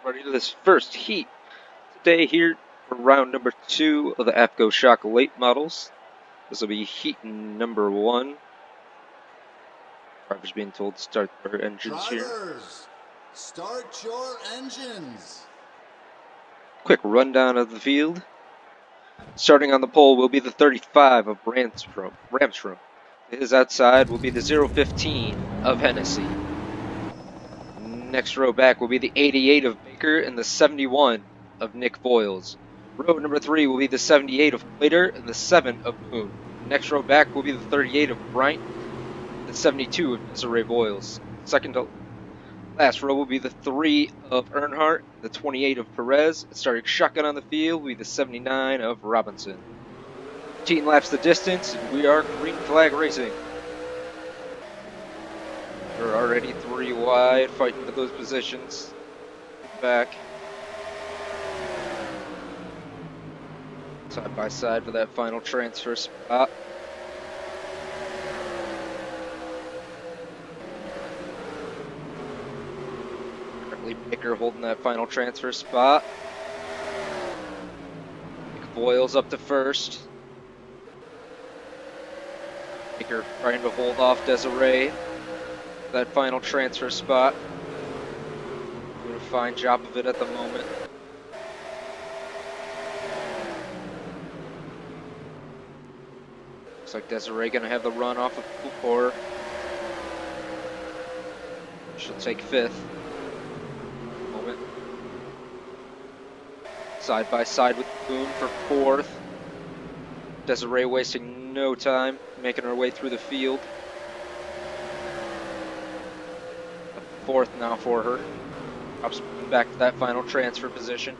everybody to this first heat today here for round number 2 of the Afco Shock late models. This will be heat number 1. Drivers being told to start their engines here. Drivers, start your engines. Quick rundown of the field. Starting on the pole will be the 35 of Ramstrom. His outside will be the 015 of Hennessy. Next row back will be the 88 of Baker and the 71 of Nick Voiles. Row number 3 will be the 78 of Plater and the 7 of Boone. Next row back will be the 38 of Bryant and the 72 of Desiree Voiles. Second to last row will be the 3 of Earnhardt, the 28 of Perez. Starting shotgun on the field will be the 79 of Robinson. 15 laps the distance, and we are green flag racing. We're already 3 wide, fighting for those positions. Back. Side by side for that final transfer spot. Currently Baker holding that final transfer spot. Nick Voiles up to first. Baker trying to hold off Desiree. That final transfer spot. Doing a fine job of it at the moment. Looks like Desiree gonna have the run off of Cooper. She'll take 5th. Moment. Side by side with Boone for 4th. Desiree wasting no time, making her way through the field. 4th now for her. Drops back to that final transfer position.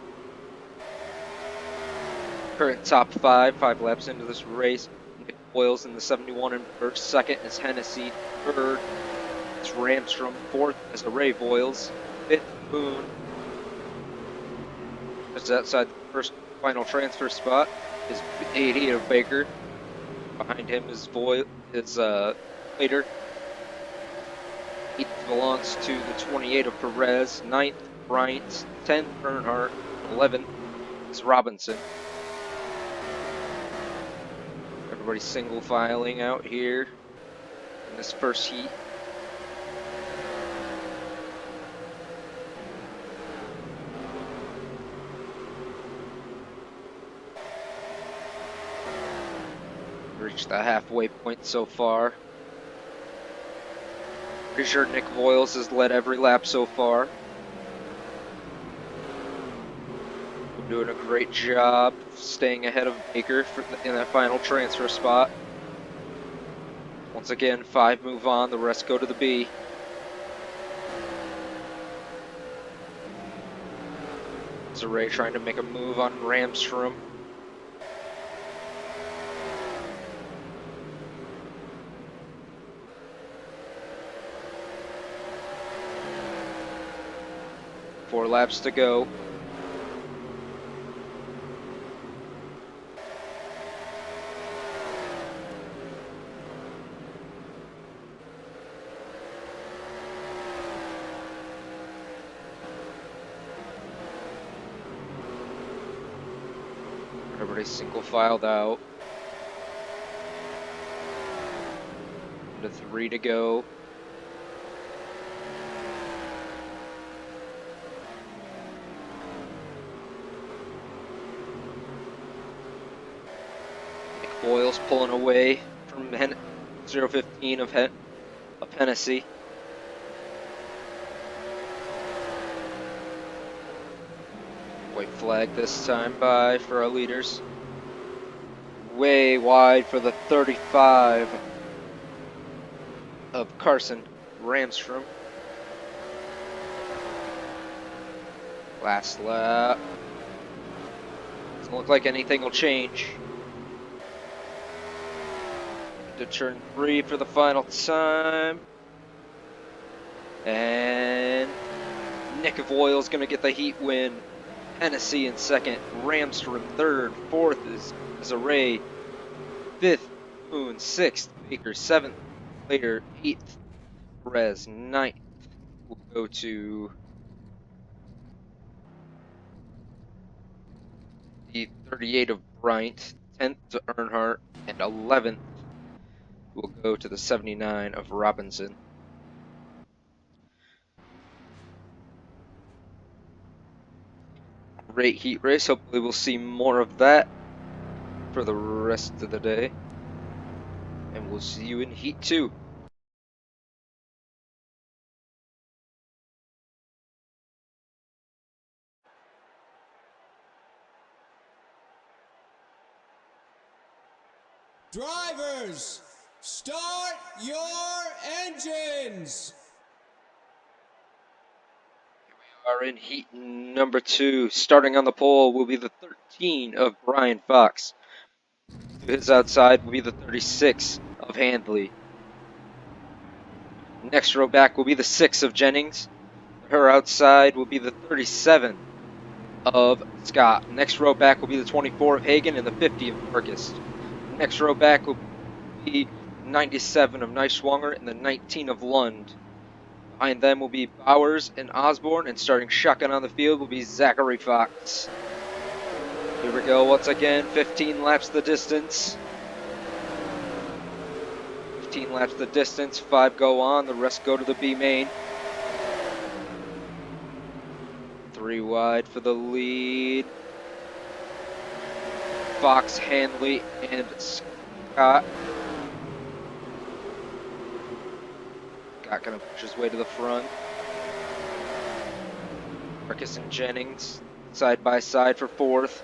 Current top 5 laps into this race. Nick Voiles in the 71 in first. Second is Hennessy. Third is Ramstrom. 4th is Desiree Voiles. 5th, Boone. Just outside the first final transfer spot is 88 of Baker. Behind him is Plater. 8th belongs to the 28 of Perez. 9th, Bryant. 10th, Earnhardt. 11th is Robinson. Everybody single filing out here in this first heat. Reached the halfway point so far. Pretty sure Nick Voiles has led every lap so far. Doing a great job staying ahead of Baker in that final transfer spot. Once again, 5 move on, the rest go to the B. Desiree trying to make a move on Ramstrom. Four laps to go. Everybody single filed out. Into 3 to go. Nick Voiles pulling away from 015 of Hennessy. White flag this time by for our leaders. Way wide for the 35 of Carson Ramstrom. Last lap. Doesn't look like anything will change. To turn 3 for the final time. And Nick Voiles going to get the heat win. Hennessy in second, Ramstrom third, 4th is Desiree, 5th, Boone, 6th, Baker, 7th, Plater, 8th, Perez, 9th. We'll go to 38 of Bryant, 10th to Earnhardt, and 11th will go to the 79 of Robinson. Great heat race. Hopefully we'll see more of that for the rest of the day. And we'll see you in Heat 2. Drivers, start your engines! Are in Heat number 2. Starting on the pole will be the 13 of Brian Fox. To his outside will be the 36 of Handley. Next row back will be the 6 of Jennings. Her outside will be the 37 of Scott. Next row back will be the 24 of Hagen and the 50 of Marcus. Next row back will be 97 of Neiswanger and the 19 of Lund. Behind them will be Bowers and Osborne, and starting shotgun on the field will be Zachary Fox. Here we go once again, 15 laps the distance. 15 laps the distance, 5 go on, the rest go to the B main. 3 wide for the lead. Fox, Handley, and Scott. Scott gonna push his way to the front. Marcus and Jennings side by side for 4th.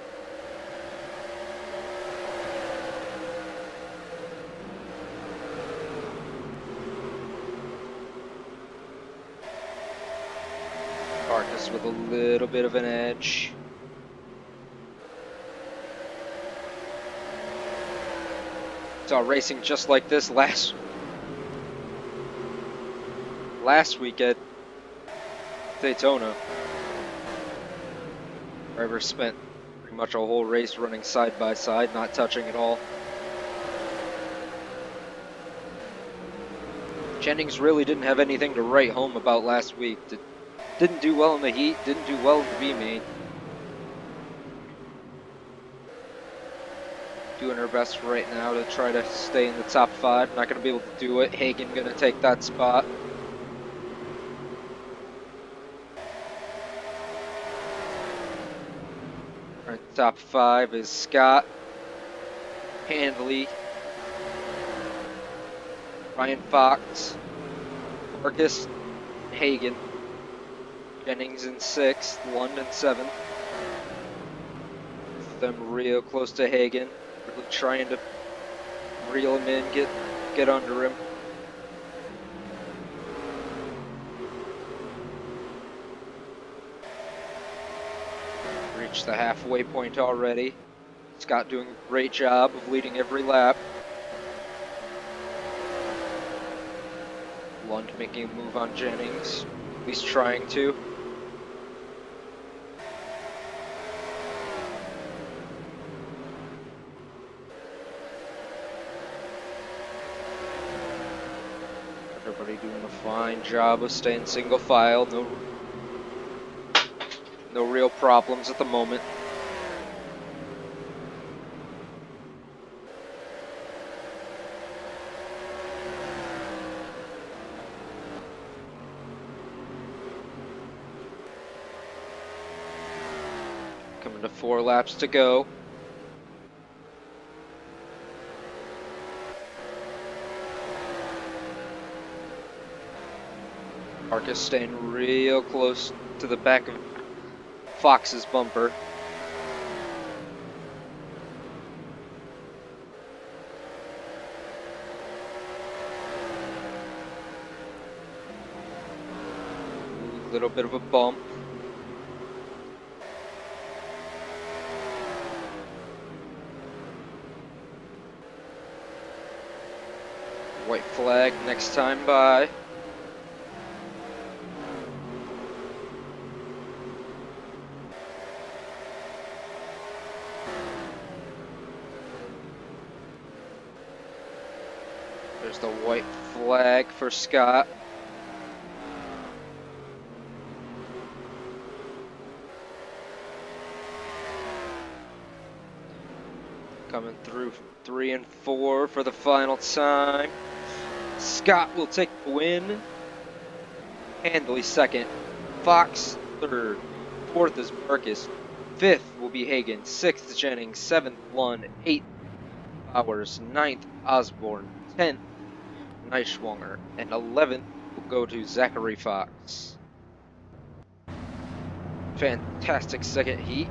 Marcus with a little bit of an edge. Saw racing just like this last week at Daytona. Drivers spent pretty much a whole race running side by side, not touching at all. Jennings really didn't have anything to write home about last week. Didn't do well in the heat, didn't do well in the B main. Doing her best right now to try to stay in the top 5. Not going to be able to do it. Hagen going to take that spot. Our top 5 is Scott, Handley, Ryan Fox, Marcus, Hagen, Jennings in 6th, Lund in 7th. Them real close to Hagen, really trying to reel him in, get under him. Reached the halfway point already. Scott doing a great job of leading every lap. Lund making a move on Jennings, at least trying to. Everybody doing a fine job of staying single file. No real problems at the moment. Coming to 4 laps to go. Marcus staying real close to the back of Fox's bumper. A little bit of a bump. White flag next time by. There's the white flag for Scott. Coming through from 3 and 4 for the final time. Scott will take the win. Handley second. Fox third. Fourth is Marcus. Fifth will be Hagen. Sixth Jennings. Seventh Lund. Eighth Bowers. Ninth Osborne. 10th Neischwanger. And 11th will go to Zachary Fox. Fantastic second heat.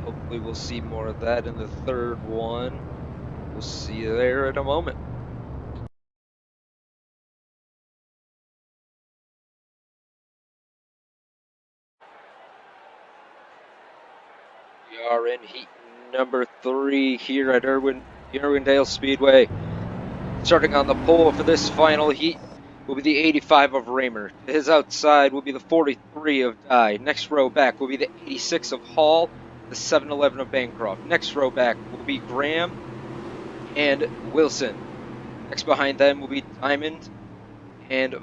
Hopefully we'll see more of that in the third one. We'll see you there in a moment. We are in heat number 3 here at Irwindale Speedway. Starting on the pole for this final heat will be the 85 of Raymer. To his outside will be the 43 of Dye. Next row back will be the 86 of Hall, the 711 of Bancroft. Next row back will be Graham and Wilson. Next behind them will be Diamond and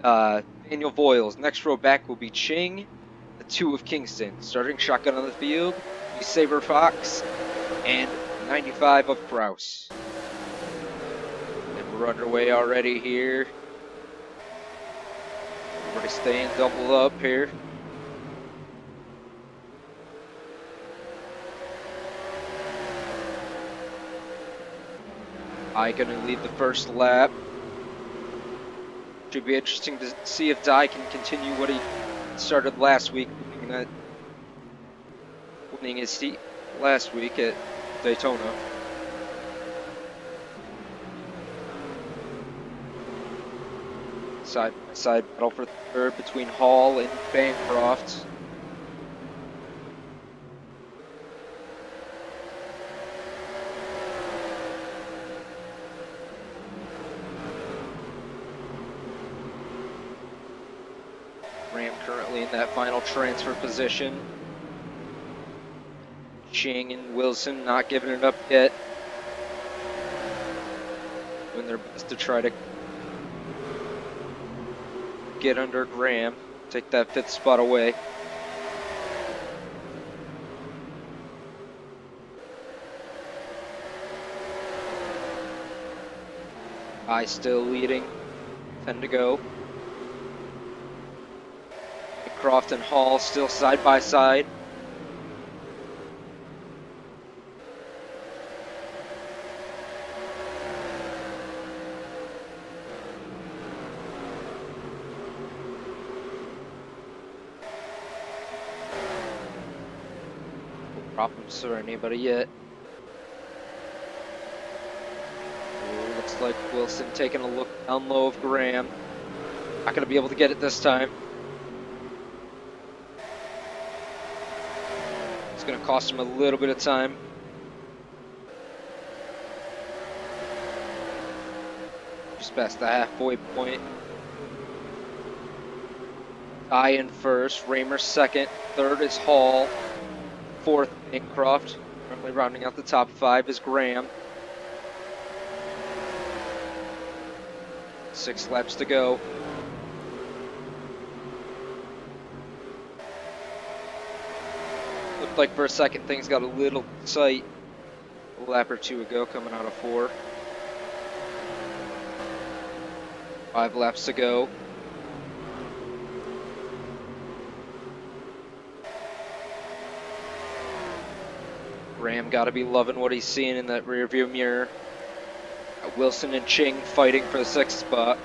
Daniel Voiles. Next row back will be Ching, the 2 of Kingston. Starting shotgun on the field will be Saber Fox and 95 of Kraus. And we're underway already here. Everybody staying doubled up here. I gonna lead the first lap. Should be interesting to see if Dye can continue what he started last week, winning his seat last week at Daytona. Side by side battle for third between Hall and Bancroft. Ram currently in that final transfer position. Ching and Wilson not giving it up yet. Doing their best to try to get under Graham, take that 5th spot away. I still leading, 10 to go. Croft and Hall still side by side. No problems for anybody yet. Ooh, looks like Wilson taking a look down low of Graham. Not going to be able to get it this time. Going to cost him a little bit of time. Just past the halfway point. Dye in first, Raymer second, third is Hall, fourth Bancroft. Currently rounding out the top 5 is Graham. 6 laps to go. Looked like for a second things got a little tight a lap or 2 ago coming out of 4. 5 laps to go. Graham got to be loving what he's seeing in that rearview mirror. Wilson and Ching fighting for the 6th spot.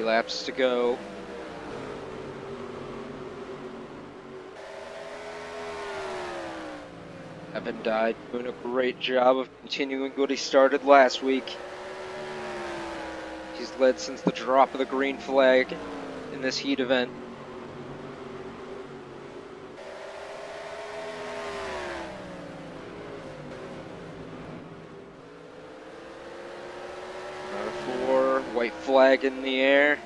Laps to go. Evan Dye doing a great job of continuing what he started last week. He's led since the drop of the green flag in this heat event. White flag in the air.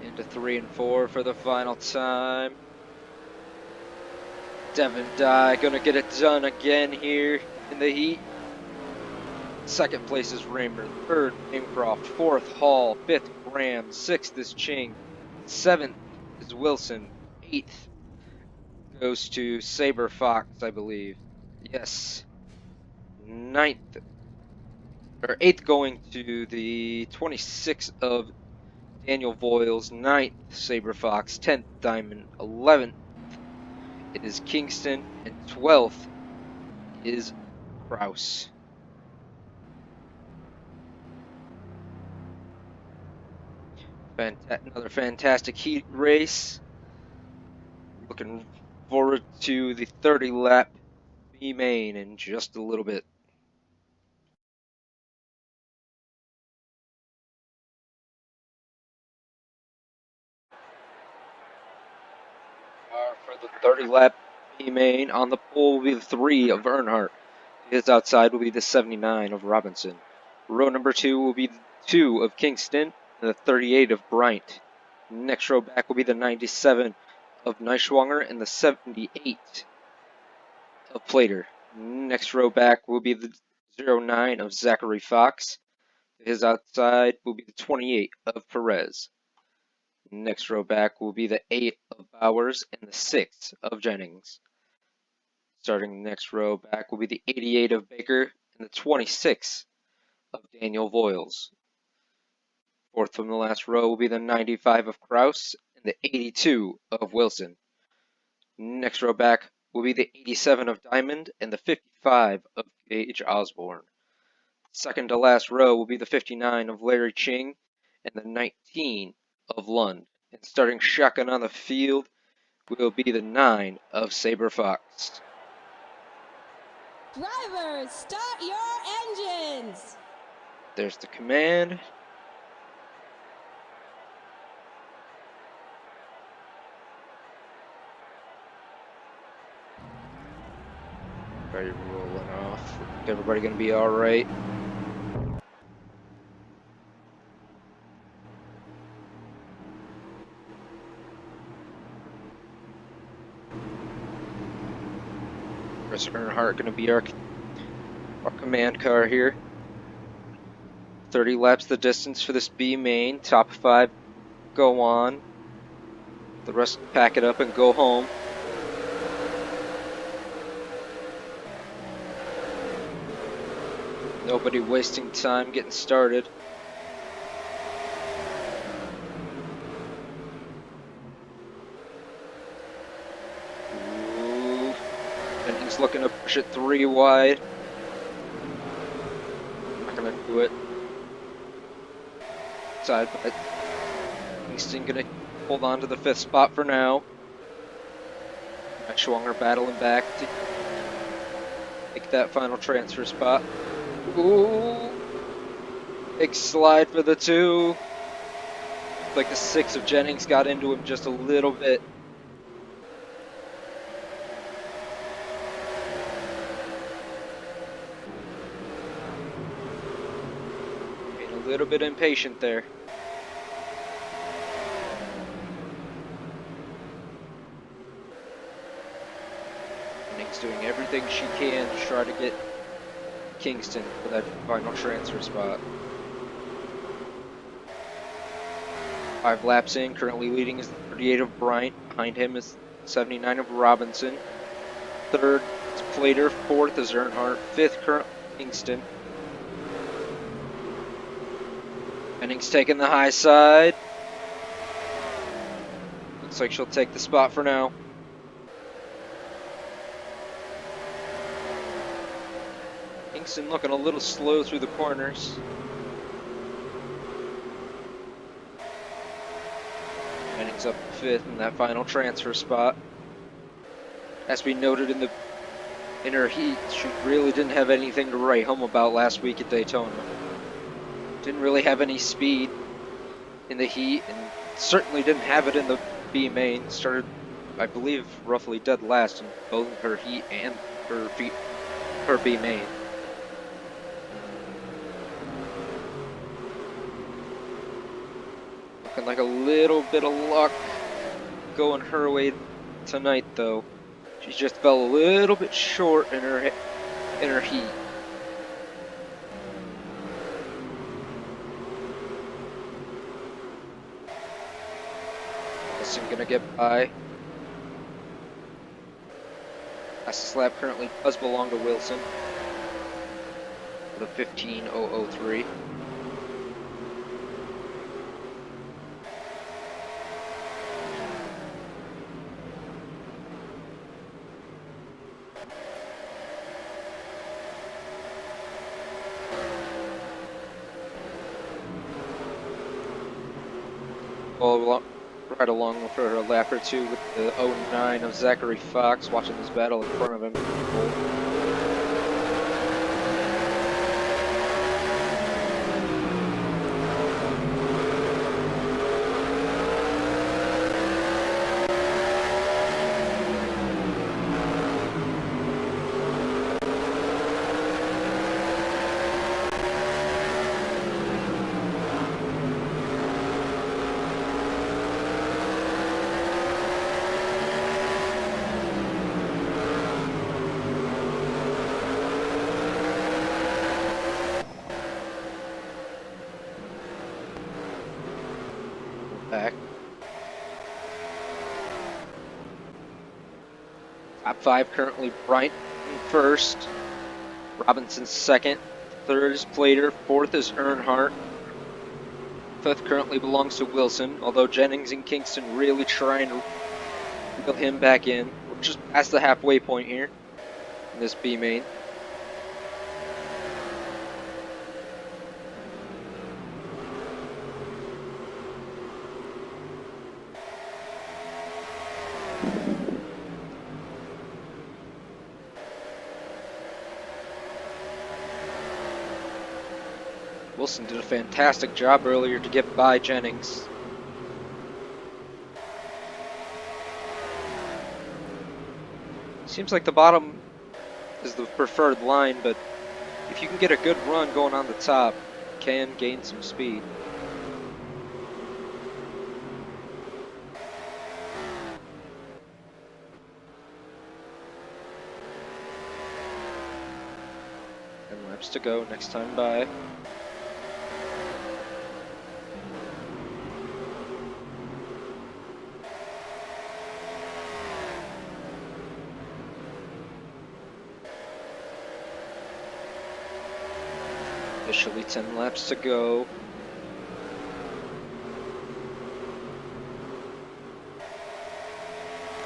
Into 3 and 4 for the final time. Devin Dye gonna get it done again here in the heat. Second place is Raymer, third Bancroft, fourth Hall, fifth Graham, sixth is Ching, seventh is Wilson, eighth goes to Saber Fox, I believe. Yes. Ninth, or eighth going to the 26th of Daniel Voiles, ninth Saber Fox, 10th Diamond, 11th is Kingston, and 12th is Kraus. Another fantastic heat race. Looking forward to the 30 lap B main in just a little bit. For the 30 lap B main, on the pole will be the 3 of Earnhardt. His outside will be the 79 of Robinson. Row number 2 will be the 2 of Kingston and the 38 of Bryant. Next row back will be the 97 of Neischwanger and the 78 of Plater. Next row back will be the 09 of Zachary Fox. His outside will be the 28 of Perez. Next row back will be the 8 of Bowers and the 6 of Jennings. Starting the next row back will be the 88 of Baker and the 26 of Daniel Voiles. Fourth from the last row will be the 95 of Kraus and the 82 of Wilson. Next row back will be the 87 of Diamond and the 55 of Gage Osborne. Second to last row will be the 59 of Larry Ching and the 19 of Lund. And starting shotgun on the field will be the 9 of Saber Fox. Drivers, start your engines! There's the command. Everybody rolling off. Everybody gonna be alright. Chris Earnhardt gonna be our command car here. 30 laps the distance for this B main. Top 5 go on. The rest pack it up and go home. Nobody wasting time getting started. Ooh. And he's looking to push it 3 wide. Not gonna do it. Side, but Kingston gonna hold on to the 5th spot for now. Schwanger battling back to take that final transfer spot. Ooh, big slide for the 2. Like the 6 of Jennings got into him just a little bit. Being a little bit impatient there. Jennings doing everything she can to try to get Kingston for that final transfer spot. 5 laps in, currently leading is the 38 of Bryant. Behind him is 79 of Robinson. Third is Plater. Fourth is Earnhardt. Fifth, current Kingston. Jennings taking the high side. Looks like she'll take the spot for now. Kingston looking a little slow through the corners. Jennings up 5th in that final transfer spot. As we noted in her heat, she really didn't have anything to write home about last week at Daytona. Didn't really have any speed in the heat, and certainly didn't have it in the B main. Started, I believe, roughly dead last in both her heat and her B main. Looking like a little bit of luck going her way tonight, though. She just fell a little bit short in her heat. Wilson gonna get by. Fastest lap currently does belong to Wilson with a 15.003. Right along for a lap or two with the 09 of Zachary Fox, watching this battle in front of him. Back. Top 5 currently Bryant in first, Robinson second, third is Plater, fourth is Earnhardt, fifth currently belongs to Wilson, although Jennings and Kingston really trying to reel him back in. We're just past the halfway point here in this B main. Wilson did a fantastic job earlier to get by Jennings. Seems like the bottom is the preferred line, but if you can get a good run going on the top, you can gain some speed. And laps to go, next time by. Officially 10 laps to go.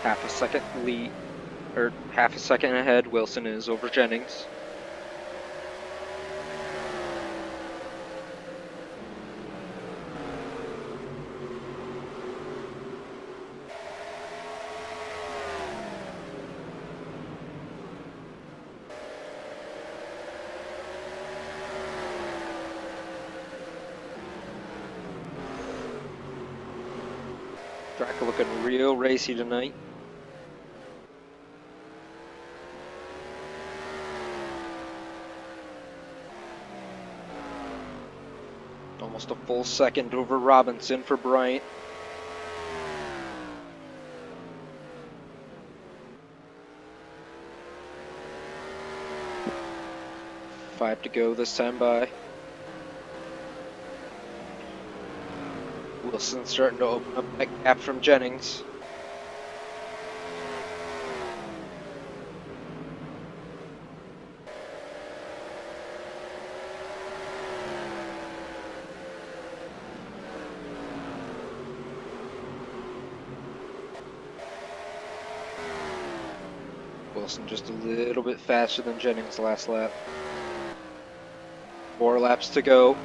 Half a second lead, or half a second ahead Wilson is over Jennings. Track looking real racy tonight. Almost a full second over Robinson for Bryant. Five to go this time by. Wilson starting to open up that gap from Jennings. Wilson just a little bit faster than Jennings last lap. 4 laps to go.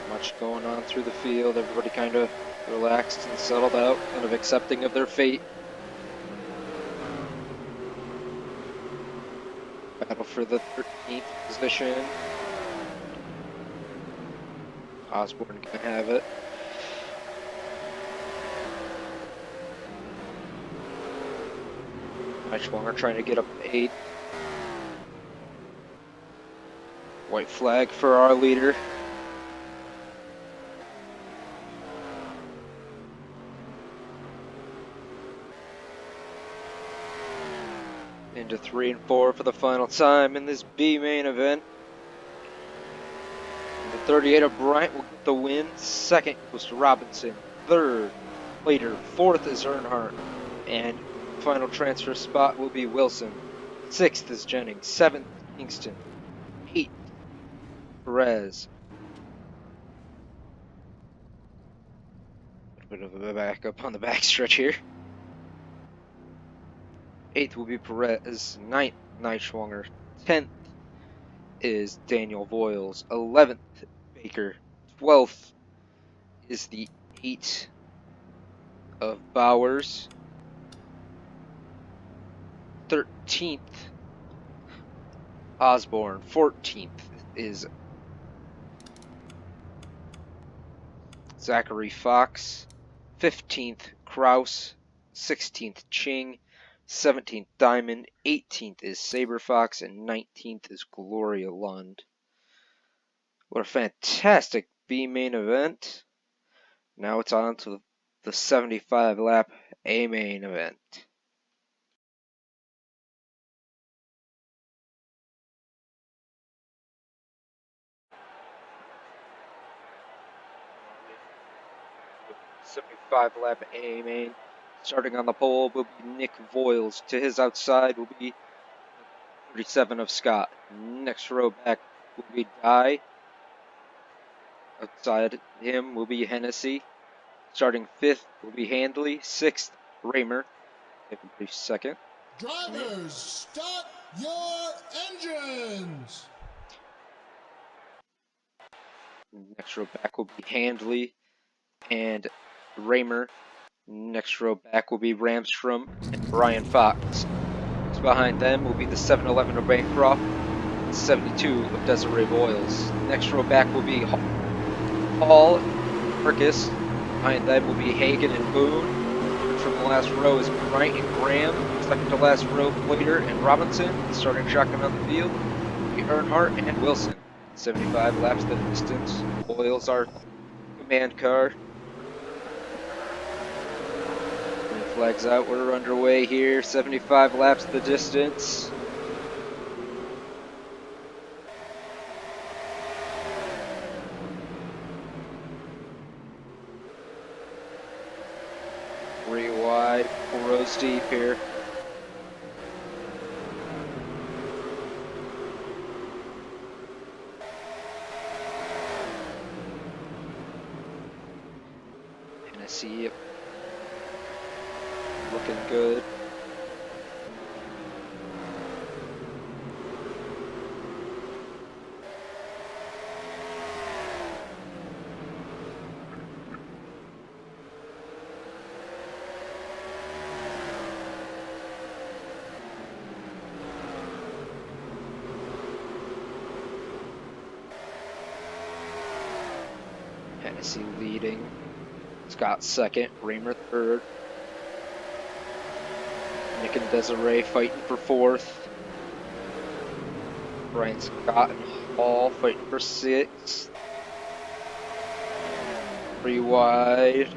Much going on through the field. Everybody kind of relaxed and settled out, kind of accepting of their fate. Battle for the 13th position. Osborne can have it. Neischwanger trying to get up to 8th. White flag for our leader. Into 3 and 4 for the final time in this B main event. The 38 of Bryant will get the win. Second goes to Robinson. Third, Plater. Fourth is Earnhardt. And final transfer spot will be Wilson. Sixth is Jennings. Seventh, Kingston. Eighth, Perez. A bit of a backup on the backstretch here. Eighth will be Perez. Ninth, Neischwanger. 10th is Daniel Voiles. 11th, Baker. 12th is the 8 of Bowers. 13th, Osborne. 14th is Zachary Fox. 15th, Kraus. 16th, Ching. 17th, Diamond. 18th is Saber Fox. And 19th is Gloria Lund. What a fantastic B main event. Now it's on to the 75 lap A main event. Lap A main. Starting on the pole will be Nick Voiles. To his outside will be 37 of Scott. Next row back will be Dye. Outside him will be Hennessy. Starting 5th will be Handley. 6th, Raymer. Take a brief second. Drivers, start your engines! Next row back will be Handley and Raymer. Next row back will be Ramstrom and Brian Fox. Behind them will be the 7-11 of Bancroft and 72 of Desiree Boyles. Next row back will be Hall and Marcus. Behind them will be Hagen and Boone. Third from the last row is Bryant and Graham. Second to last row, Plater and Robinson. Starting shotgun on the field will be Earnhardt and Wilson. 75 laps the distance. Boyles our command car. Flags out, we're underway here. 75 laps the distance. Three wide, 4 rows deep here. Hennessy looking good. Hennessy leading. Scott second, Raymer third. Nick and Desiree fighting for 4th. Brian Scott and Hall fighting for 6th. 3 wide.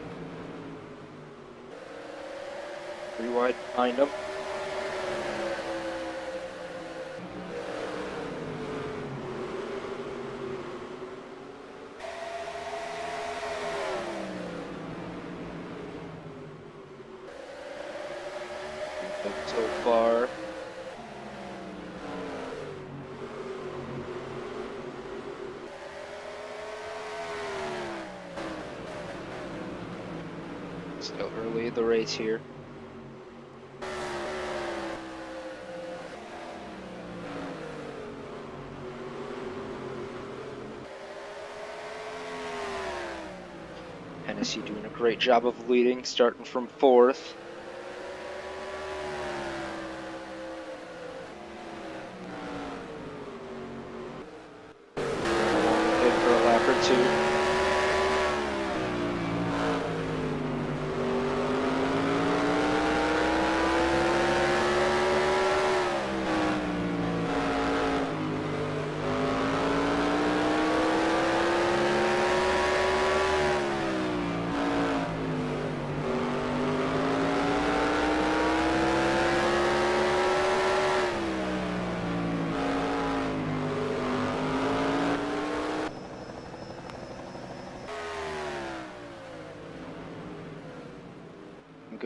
3 wide behind them. So far. Still early in the race here. Hennessy doing a great job of leading, starting from 4th.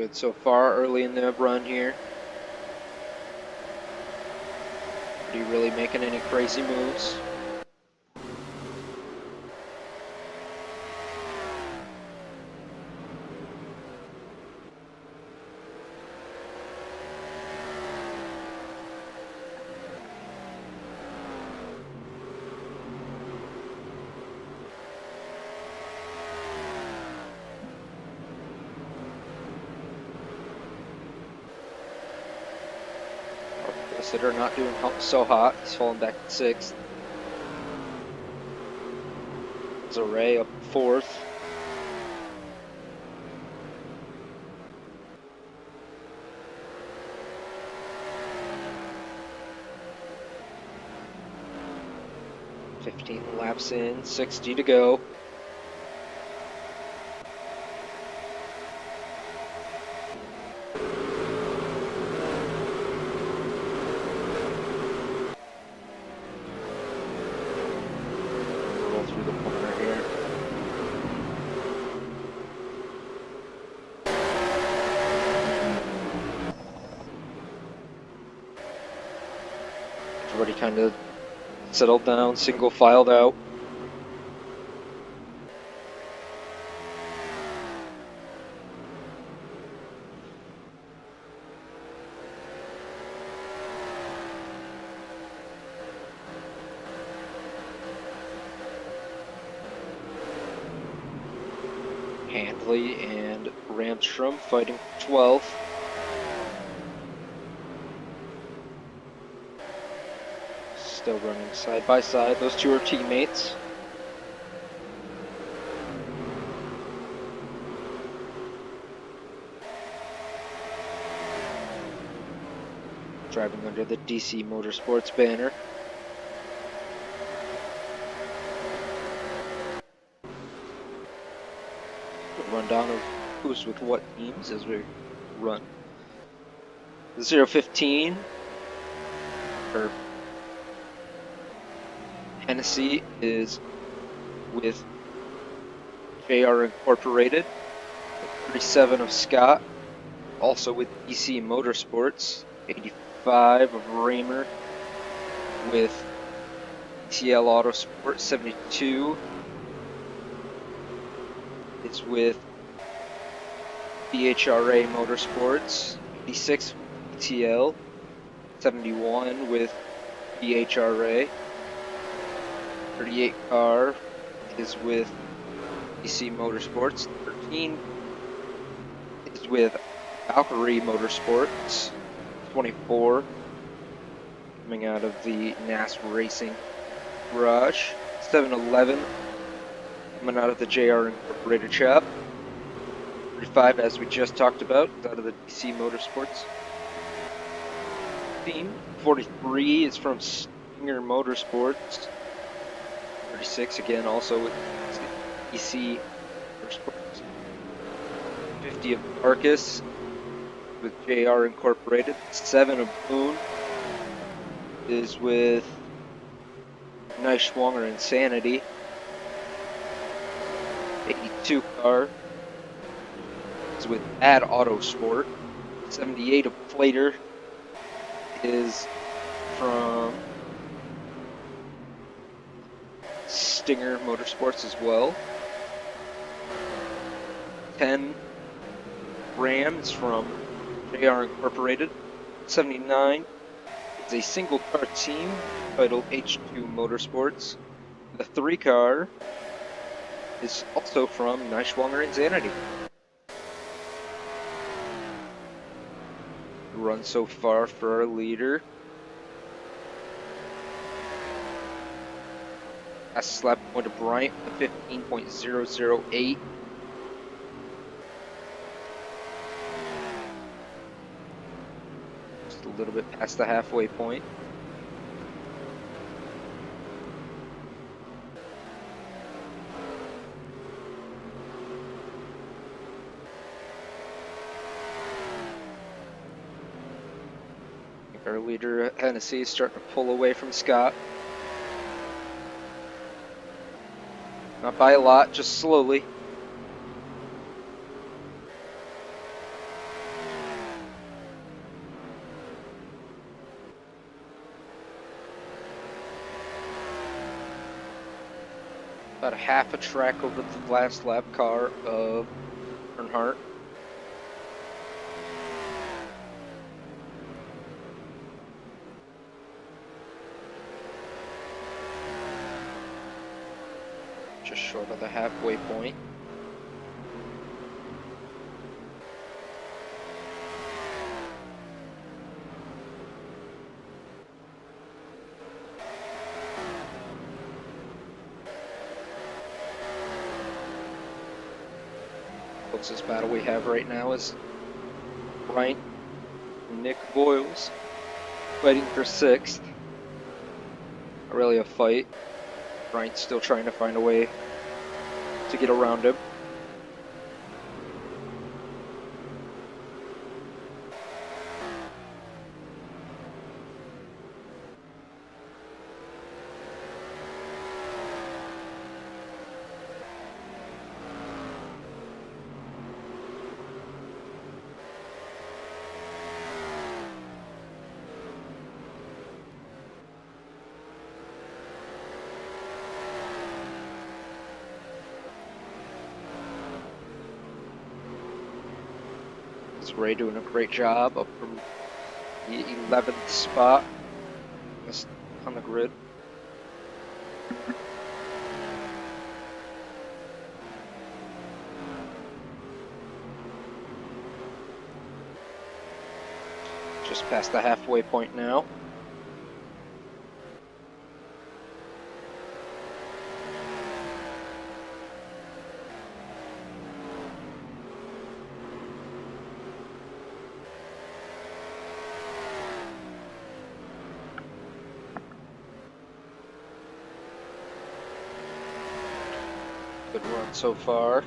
good so far early in the run here. Nobody really making any crazy moves. That are not doing so hot. He's falling back to 6th. Ray up 4th. .15 laps in, 60 to go. Everybody kind of settled down, single filed out. Handley and Ramstrom fighting for 12th. Still running side by side. Those two are teammates. Driving under the DC Motorsports banner. Rundown of who's with what teams as we run. The 015 or Hennessy is with JR Incorporated. 37 of Scott, also with DC Motorsports. 85 of Raymer with TL Autosport. 72 is with BHRA Motorsports. 86 TL. 71 with BHRA. 38 car is with DC Motorsports. 13 is with Valkyrie Motorsports. 24 coming out of the NAS Racing Garage. 711 coming out of the JR Incorporated shop. 35, as we just talked about, out of the DC Motorsports team. 43 is from Stinger Motorsports. 36 again, also with DC Motorsports. 50 of Arcus with JR Incorporated. 7 of Boone is with Neischwanger Insanity. 82 car is with Ad Autosport. 78 of Plater is from Stinger Motorsports as well. 10 Rams from JR Incorporated. 79 is a single car team titled H2 Motorsports. The 3 car is also from Neischwanger Insanity. Run so far for our leader. Fastest lap point to Bryant with 15.008. Just a little bit past the halfway point. Our leader, Hennessy, is starting to pull away from Scott. Not by a lot, just slowly. About a half a track over the last lap car of Earnhardt. Just short of the halfway point. Closest battle we have right now is Bryant and Nick Boyles fighting for 6th. Not really a fight. Bryant's still trying to find a way to get around him. Ray doing a great job up from the 11th spot on the grid. Just past the halfway point now. Good run so far.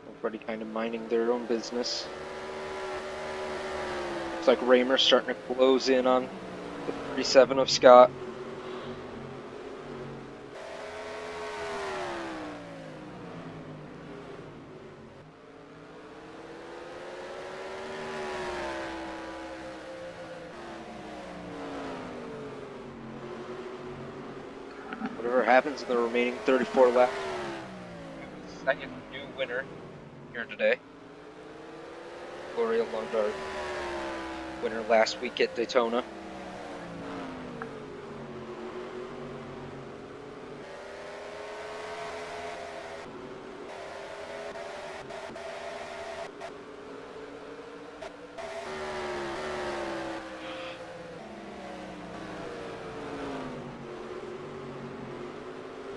Everybody kind of minding their own business. Looks like Raymer's starting to close in on the 37 of Scott. Whatever happens in the remaining 34 laps, second new winner here today. Gloria Lund, our winner last week at Daytona.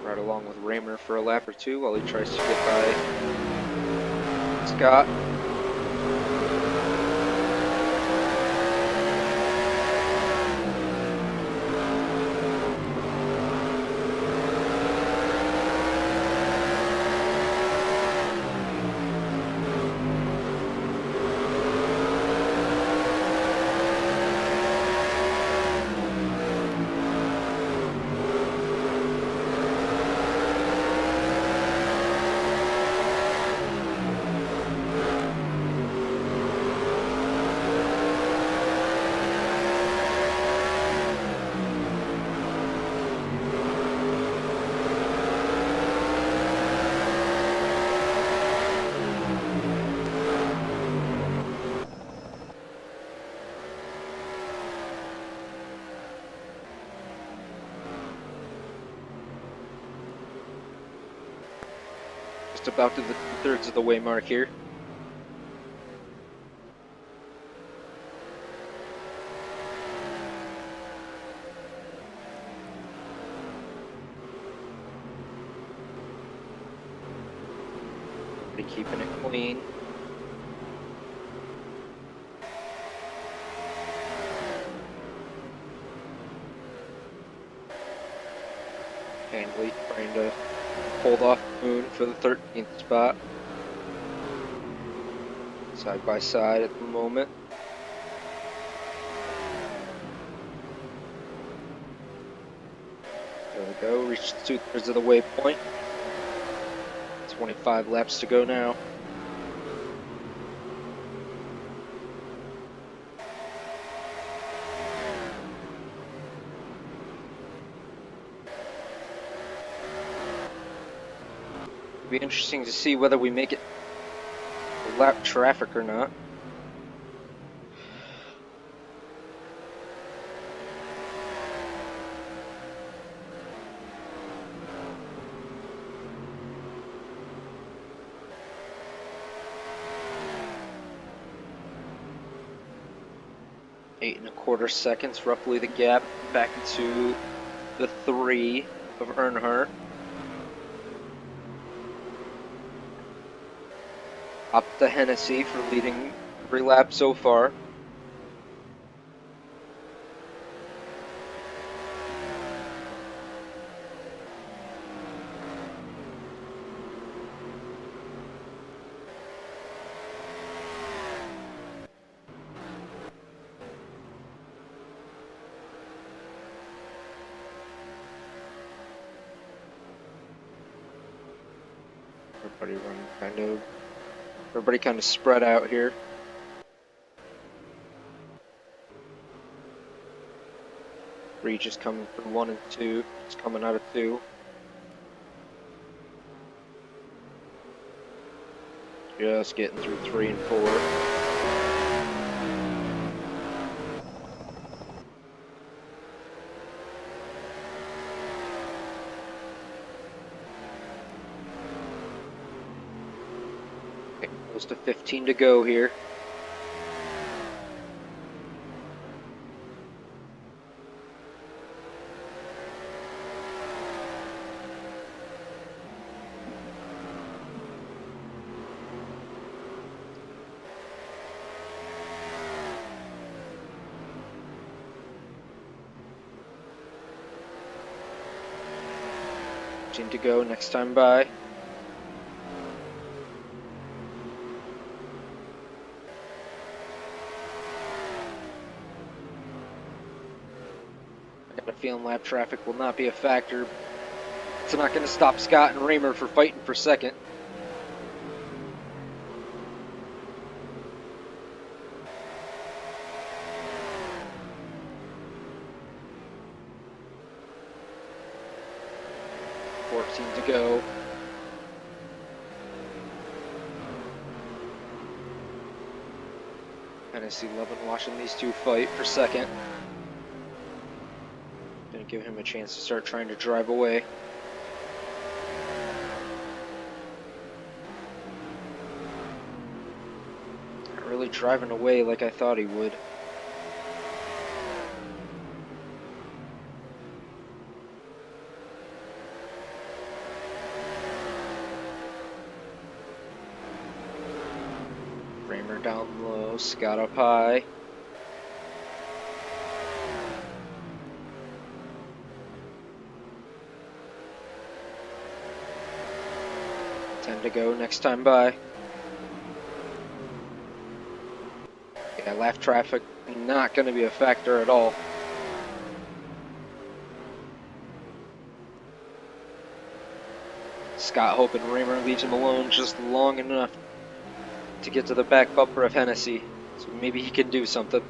Right along with Raymer for a lap or two while he tries to get by Scott. Just about to the 2/3 of the way mark here. Keeping it clean. Handley trying to hold off Moon for the 13th spot. Side by side at the moment. There we go, reached the 2/3 of the waypoint. 25 laps to go now. Be interesting to see whether we make it lap traffic or not. Eight and a quarter seconds, roughly the gap back to the 3 of Earnhardt. Up to Hennessy for leading every lap so far. Everybody kind of spread out here. Reach is coming from 1 and 2. It's coming out of 2. Just getting through 3 and 4. Close to 15 to go here. To go next time by. I got a feeling lap traffic will not be a factor. It's not going to stop Scott and Raymer from fighting for second. To go. Hennessy loving watching these two fight for second. Gonna give him a chance to start trying to drive away. Not really driving away like I thought he would. Down low, Scott up high. To go next time by. Yeah, lap traffic not going to be a factor at all. Scott hoping Raymer leaves him alone just long enough to get to the back bumper of Hennessy, so maybe he can do something.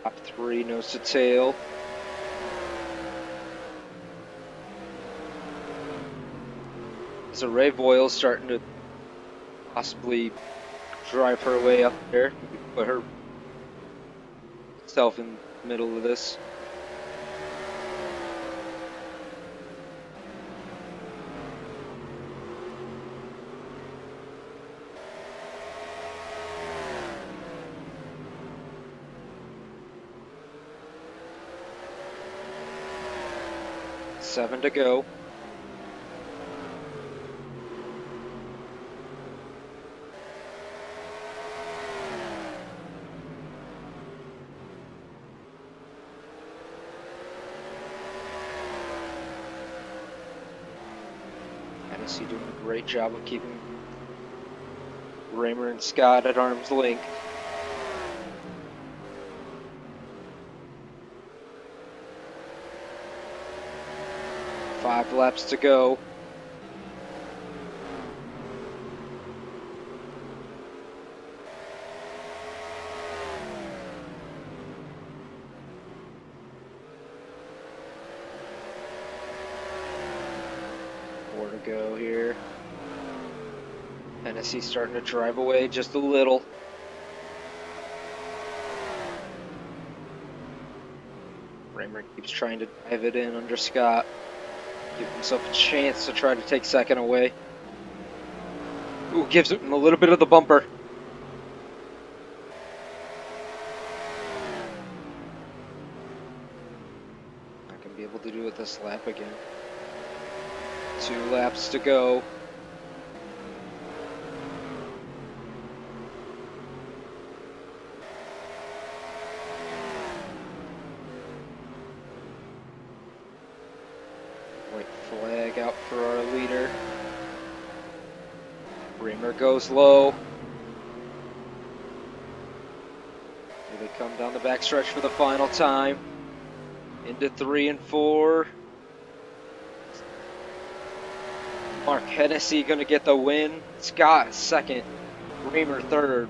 Top 3 nose to tail. So Ray Boyle's starting to possibly drive her way up there, put herself in the middle of this. Seven to go. Hennessy doing a great job of keeping Raymer and Scott at arm's length. Five laps to go. to go here. Hennessy starting to drive away just a little. Raymer keeps trying to dive it in under Scott. Give himself a chance to try to take second away. Ooh, gives him a little bit of the bumper. Not going to be able to do it this lap again. 2 laps to go. White flag out for our leader. Raymer goes low. Here they come down the backstretch for the final time. Into 3 and 4. Mark Hennessy going to get the win. Scott second. Raymer third.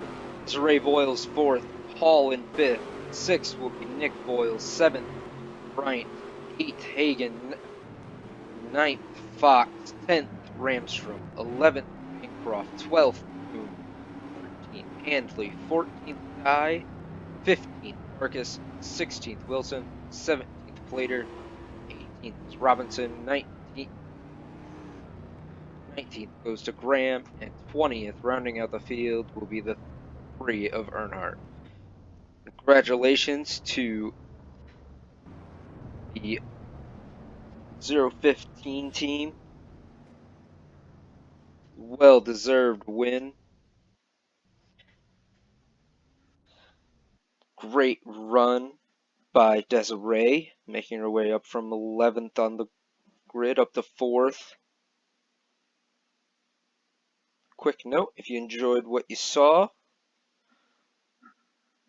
Ray Voiles fourth. Hall in fifth. Sixth will be Nick Voiles. Seventh, Bryant. Eighth, Hagen. Ninth, Fox. 10th, Ramstrom. 11th, Bancroft. 12th, Boone. 13th, Handley. 14th, Guy. 15th, Marcus. 16th, Wilson. 17th, Plater. 18th, Robinson. 19th goes to Graham. And 20th, rounding out the field, will be the 3 of Earnhardt. Congratulations to the 015 team. Well-deserved win. Great run by Desiree, making her way up from 11th on the grid up to 4th. Quick note, if you enjoyed what you saw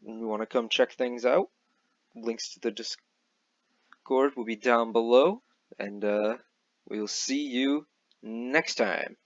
and you want to come check things out, links to the Discord will be down below, and we'll see you next time.